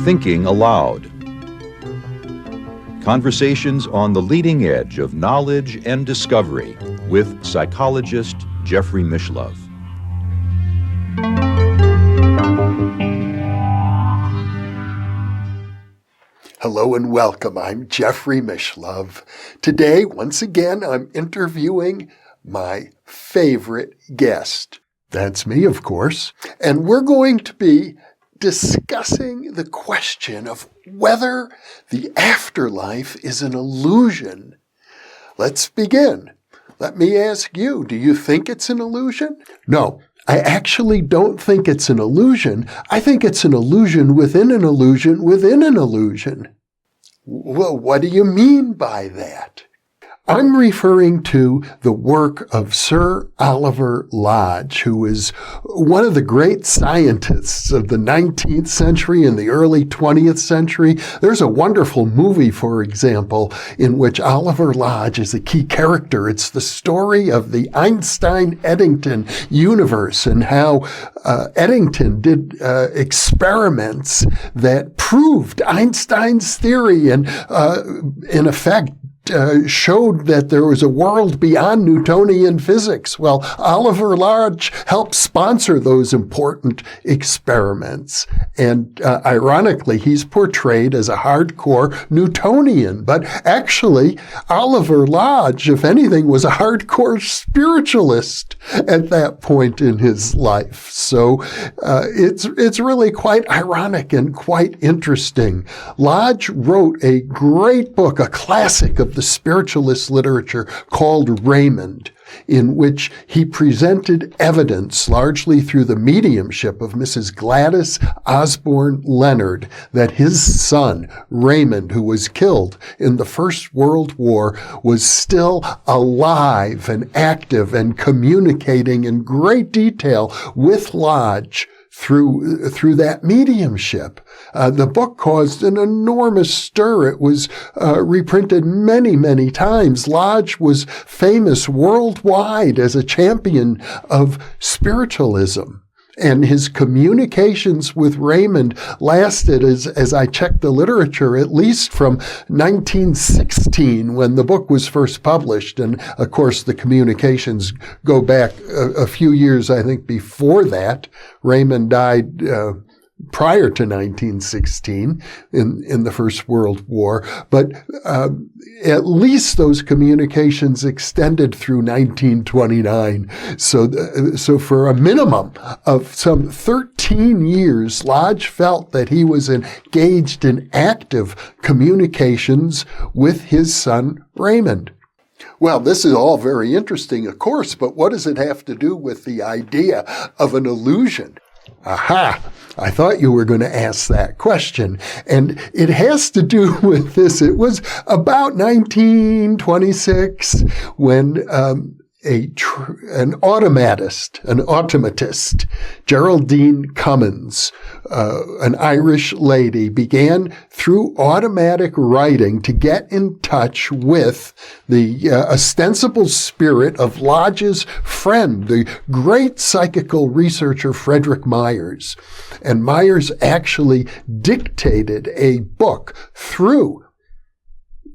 Thinking Aloud. Conversations on the leading edge of knowledge and discovery with psychologist Jeffrey Mishlove. Hello and welcome. I'm Jeffrey Mishlove. Today, once again, I'm interviewing my favorite guest. That's me, of course. And we're going to be discussing the question of whether the afterlife is an illusion. Let's begin. Let me ask you, do you think it's an illusion? No, I actually don't think it's an illusion. I think it's an illusion within an illusion within an illusion. Well, what do you mean by that? I'm referring to the work of Sir Oliver Lodge, who is one of the great scientists of the 19th century and the early 20th century. There's a wonderful movie, for example, in which Oliver Lodge is a key character. It's the story of the Einstein-Eddington universe and how Eddington did experiments that proved Einstein's theory and, in effect, showed that there was a world beyond Newtonian physics. Well, Oliver Lodge helped sponsor those important experiments. And ironically, he's portrayed as a hardcore Newtonian. But actually, Oliver Lodge, if anything, was a hardcore spiritualist at that point in his life. So it's really quite ironic and quite interesting. Lodge wrote a great book, a classic of the spiritualist literature called Raymond, in which he presented evidence, largely through the mediumship of Mrs. Gladys Osborne Leonard, that his son, Raymond, who was killed in the First World War, was still alive and active and communicating in great detail with Lodge through that mediumship. The book caused an enormous stir. It was reprinted many, many times. Lodge was famous worldwide as a champion of spiritualism. And his communications with Raymond lasted, as I checked the literature, at least from 1916, when the book was first published. And, of course, the communications go back a few years, I think, before that. Raymond died prior to 1916 in the First World War, but at least those communications extended through 1929. So for a minimum of some 13 years, Lodge felt that he was engaged in active communications with his son Raymond. Well, this is all very interesting, of course, but what does it have to do with the idea of an illusion? Aha! I thought you were going to ask that question. And it has to do with this. It was about 1926 when an automatist, Geraldine Cummins, an Irish lady, began through automatic writing to get in touch with the ostensible spirit of Lodge's friend, the great psychical researcher Frederic Myers. And Myers actually dictated a book through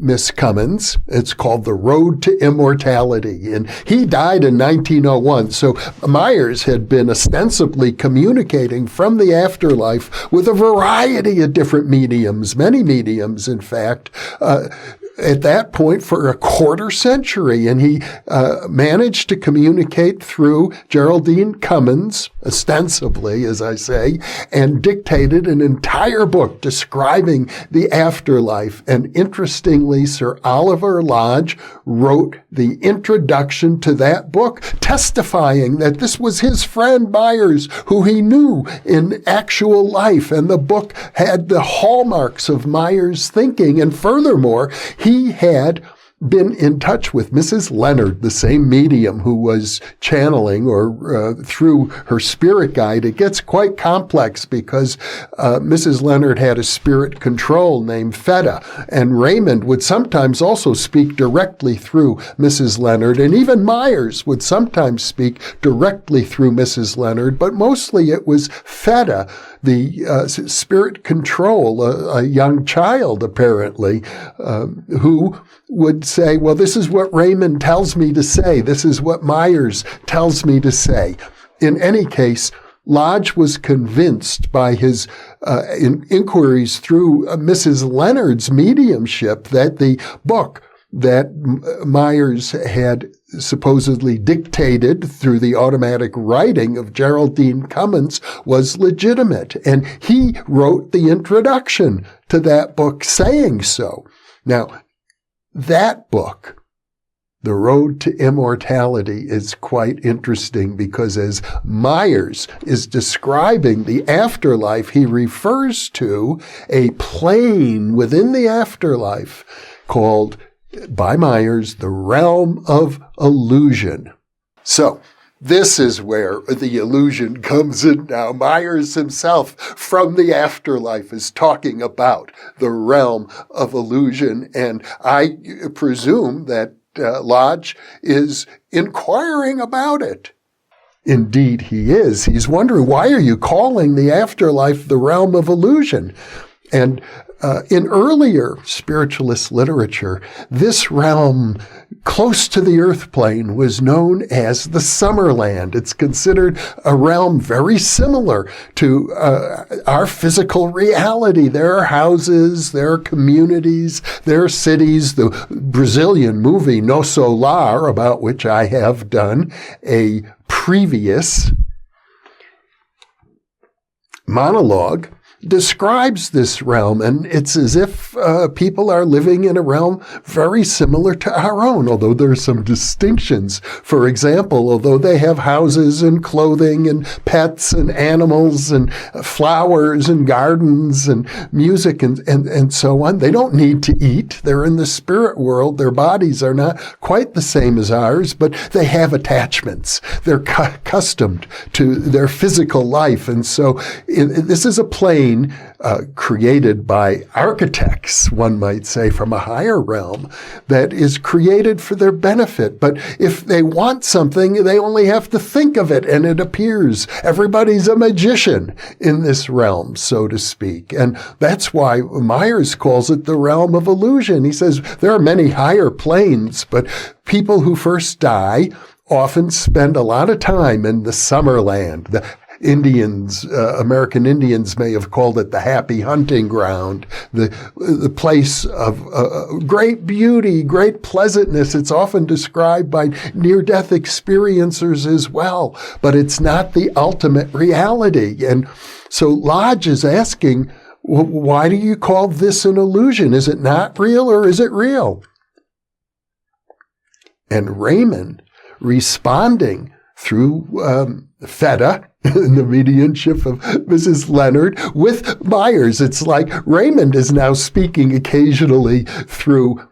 Miss Cummins. It's called The Road to Immortality. And he died in 1901. So Myers had been ostensibly communicating from the afterlife with a variety of different mediums, many mediums, in fact, at that point for a quarter century. And he managed to communicate through Geraldine Cummins, ostensibly, as I say, and dictated an entire book describing the afterlife. And interestingly, Sir Oliver Lodge wrote the introduction to that book, testifying that this was his friend Myers, who he knew in actual life. And the book had the hallmarks of Myers' thinking. And furthermore, he had been in touch with Mrs. Leonard, the same medium who was channeling or through her spirit guide. It gets quite complex because Mrs. Leonard had a spirit control named Feta, and Raymond would sometimes also speak directly through Mrs. Leonard, and even Myers would sometimes speak directly through Mrs. Leonard, but mostly it was Feta, the spirit control, a young child apparently, who would say, well, this is what Raymond tells me to say. This is what Myers tells me to say. In any case, Lodge was convinced by his inquiries through Mrs. Leonard's mediumship that the book that Myers had supposedly dictated through the automatic writing of Geraldine Cummins was legitimate. And he wrote the introduction to that book saying so. Now, that book, The Road to Immortality, is quite interesting because as Myers is describing the afterlife, he refers to a plane within the afterlife called, by Myers, the realm of illusion. So, this is where the illusion comes in now. Myers himself, from the afterlife, is talking about the realm of illusion, and I presume that Lodge is inquiring about it. Indeed, he is. He's wondering, why are you calling the afterlife the realm of illusion? And in earlier spiritualist literature, this realm close to the earth plane was known as the Summerland. It's considered a realm very similar to our physical reality. There are houses, there are communities, there are cities. The Brazilian movie No Solar, about which I have done a previous monologue, describes this realm, and it's as if people are living in a realm very similar to our own, although there are some distinctions. For example, although they have houses and clothing and pets and animals and flowers and gardens and music and so on, they don't need to eat. They're in the spirit world. Their bodies are not quite the same as ours, but they have attachments. They're accustomed to their physical life, and so this is a plane created by architects, one might say, from a higher realm that is created for their benefit. But if they want something, they only have to think of it and it appears. Everybody's a magician in this realm, so to speak. And that's why Myers calls it the realm of illusion. He says there are many higher planes, but people who first die often spend a lot of time in the Summerland, the Indians, American Indians may have called it the happy hunting ground, the place of great beauty, great pleasantness. It's often described by near-death experiencers as well, but it's not the ultimate reality. And so Lodge is asking, why do you call this an illusion? Is it not real or is it real? And Raymond, responding through Feta, in the mediumship of Mrs. Leonard, with Myers. It's like Raymond is now speaking occasionally through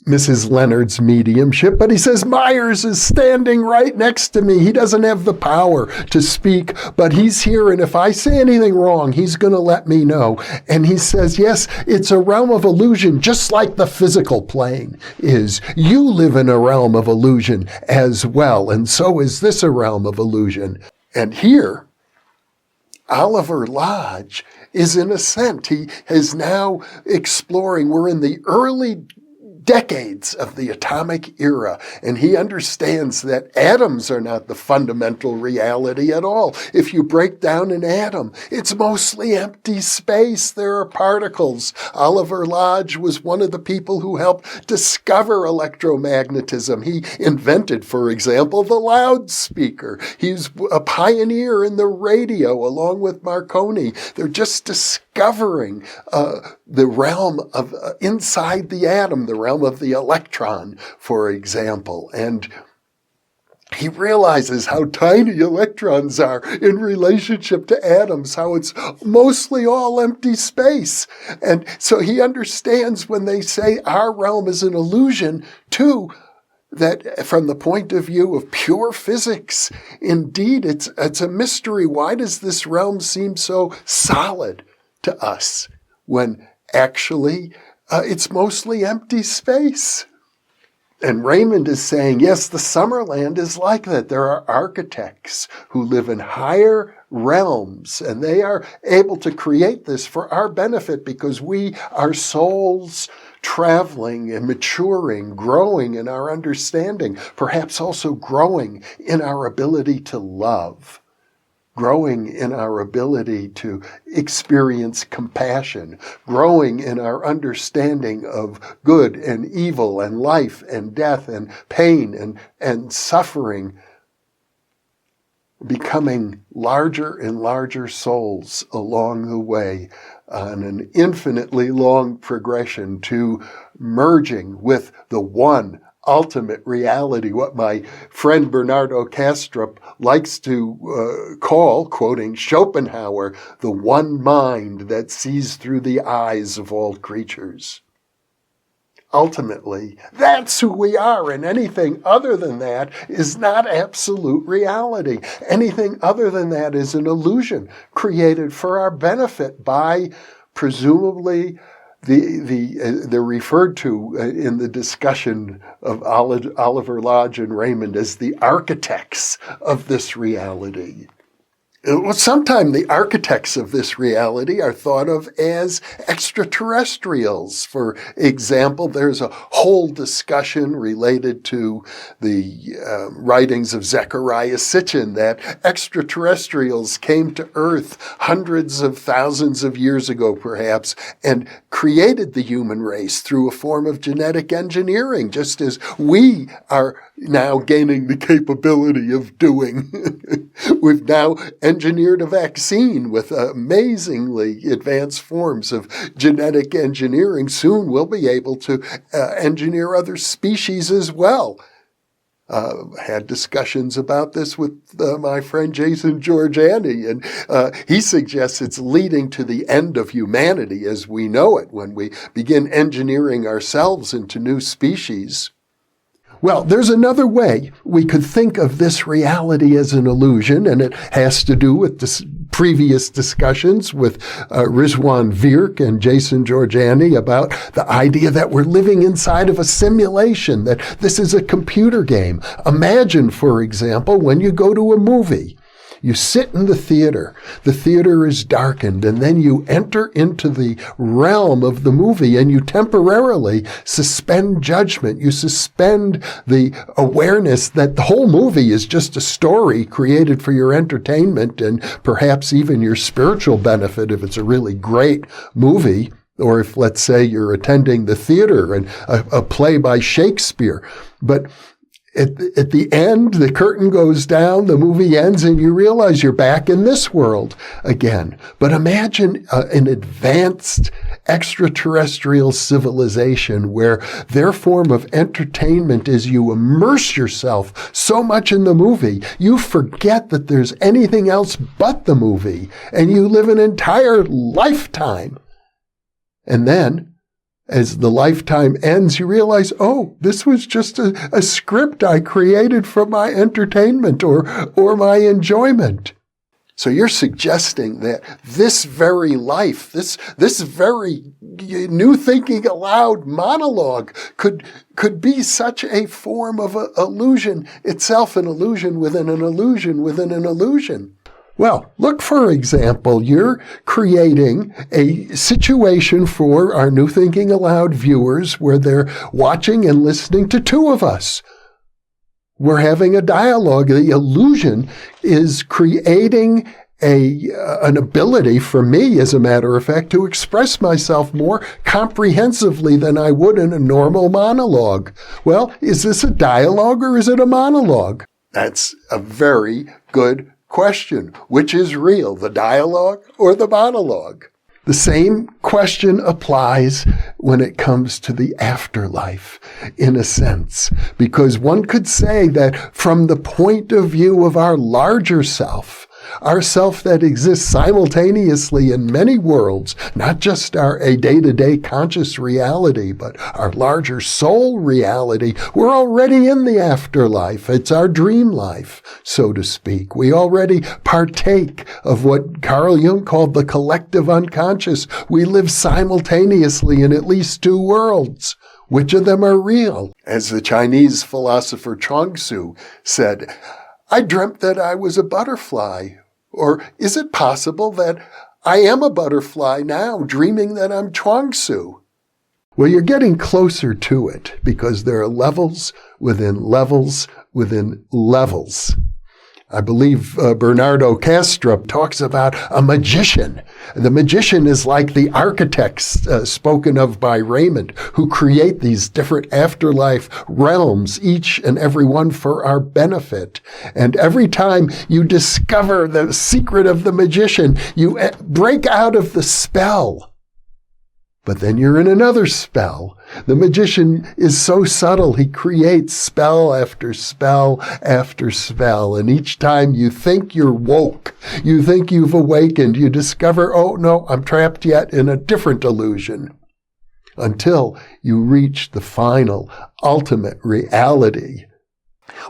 Mrs. Leonard's mediumship, but he says, Myers is standing right next to me. He doesn't have the power to speak, but he's here, and if I say anything wrong, he's going to let me know. And he says, yes, it's a realm of illusion, just like the physical plane is. You live in a realm of illusion as well, and so is this a realm of illusion. And here, Oliver Lodge is in ascent. He is now exploring. We're in the early decades of the atomic era, and he understands that atoms are not the fundamental reality at all. If you break down an atom, it's mostly empty space. There are particles. Oliver Lodge was one of the people who helped discover electromagnetism. He invented, for example, the loudspeaker. He's a pioneer in the radio along with Marconi. They're just discovering the realm of inside the atom, the realm of the electron, for example. And He realizes how tiny electrons are in relationship to atoms, how it's mostly all empty space. And so he understands when they say our realm is an illusion, too, that from the point of view of pure physics, indeed, it's a mystery. Why does this realm seem so solid to us when actually it's mostly empty space? And Raymond is saying, yes, the Summerland is like that. There are architects who live in higher realms, and they are able to create this for our benefit because we are souls traveling and maturing, growing in our understanding, perhaps also growing in our ability to love, growing in our ability to experience compassion, growing in our understanding of good and evil and life and death and pain and suffering, becoming larger and larger souls along the way on an infinitely long progression to merging with the one ultimate reality, what my friend Bernardo Kastrup likes to call, quoting Schopenhauer, the one mind that sees through the eyes of all creatures. Ultimately, that's who we are, and anything other than that is not absolute reality. Anything other than that is an illusion created for our benefit by, presumably, they're referred to in the discussion of Oliver Lodge and Raymond as the architects of this reality. Well, sometimes the architects of this reality are thought of as extraterrestrials. For example, there's a whole discussion related to the writings of Zecharia Sitchin that extraterrestrials came to Earth hundreds of thousands of years ago, perhaps, and created the human race through a form of genetic engineering, just as we are now gaining the capability of doing. We've now engineered a vaccine with amazingly advanced forms of genetic engineering. Soon we'll be able to engineer other species as well. Had discussions about this with my friend Jason Georgiani, and he suggests it's leading to the end of humanity as we know it when we begin engineering ourselves into new species. Well, there's another way we could think of this reality as an illusion, and it has to do with previous discussions with Rizwan Virk and Jason Georgiani about the idea that we're living inside of a simulation, that this is a computer game. Imagine, for example, when you go to a movie. You sit in the theater is darkened, and then you enter into the realm of the movie and you temporarily suspend judgment. You suspend the awareness that the whole movie is just a story created for your entertainment and perhaps even your spiritual benefit if it's a really great movie. Or if, let's say, you're attending the theater and a play by Shakespeare. But at the end, the curtain goes down, the movie ends, and you realize you're back in this world again. But imagine an advanced extraterrestrial civilization where their form of entertainment is you immerse yourself so much in the movie, you forget that there's anything else but the movie, and you live an entire lifetime. And then, as the lifetime ends, you realize, oh, this was just a script I created for my entertainment or my enjoyment. So you're suggesting that this very life, this very new thinking aloud monologue could be such a form of an illusion itself, an illusion within an illusion within an illusion. Well, look, for example, you're creating a situation for our New Thinking Aloud viewers where they're watching and listening to two of us. We're having a dialogue. The illusion is creating an ability for me, as a matter of fact, to express myself more comprehensively than I would in a normal monologue. Well, is this a dialogue or is it a monologue? That's a very good question. Which is real, the dialogue or the monologue? The same question applies when it comes to the afterlife, in a sense, because one could say that from the point of view of our larger self, our self that exists simultaneously in many worlds, not just a day-to-day conscious reality, but our larger soul reality, we're already in the afterlife. It's our dream life, so to speak. We already partake of what Carl Jung called the collective unconscious. We live simultaneously in at least two worlds. Which of them are real? As the Chinese philosopher Chuang-Tzu said, I dreamt that I was a butterfly. Or is it possible that I am a butterfly now, dreaming that I'm Chuang-Tzu? Well, you're getting closer to it because there are levels within levels within levels. I believe Bernardo Kastrup talks about a magician. The magician is like the architects spoken of by Raymond, who create these different afterlife realms, each and every one for our benefit. And every time you discover the secret of the magician, you break out of the spell. But then you're in another spell. The magician is so subtle, he creates spell after spell after spell. And each time you think you're woke, you think you've awakened, you discover, oh no, I'm trapped yet in a different illusion. Until you reach the final, ultimate reality.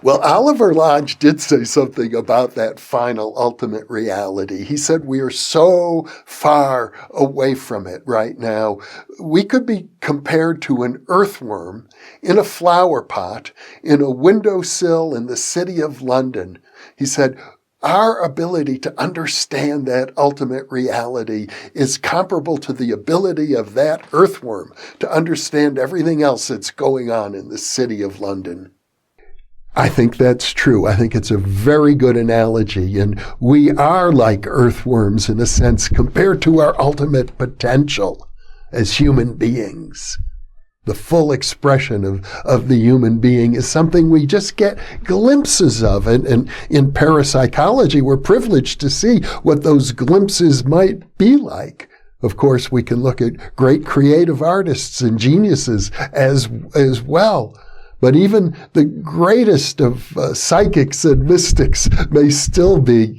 Well, Oliver Lodge did say something about that final ultimate reality. He said we are so far away from it right now. We could be compared to an earthworm in a flower pot in a windowsill in the city of London. He said, our ability to understand that ultimate reality is comparable to the ability of that earthworm to understand everything else that's going on in the city of London. I think that's true. I think it's a very good analogy. And we are like earthworms in a sense compared to our ultimate potential as human beings. The full expression of the human being is something we just get glimpses of. And in parapsychology, we're privileged to see what those glimpses might be like. Of course, we can look at great creative artists and geniuses as well. But even the greatest of psychics and mystics may still be,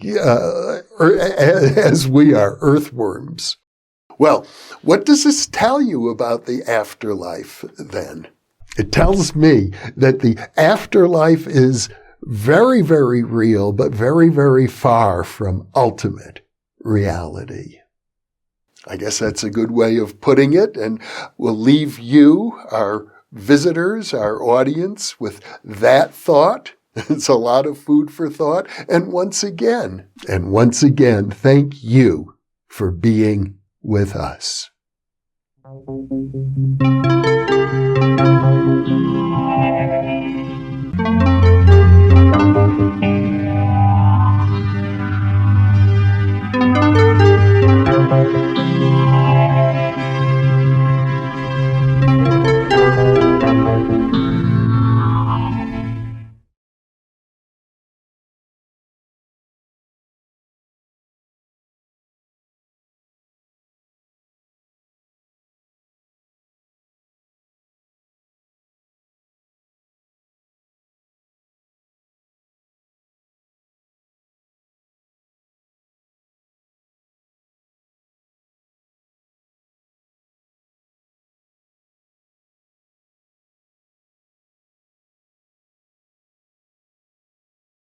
as we are, earthworms. Well, what does this tell you about the afterlife then? It tells me that the afterlife is very, very real, but very, very far from ultimate reality. I guess that's a good way of putting it, and we'll leave you, our visitors, our audience, with that thought. It's a lot of food for thought. And once again, thank you for being with us.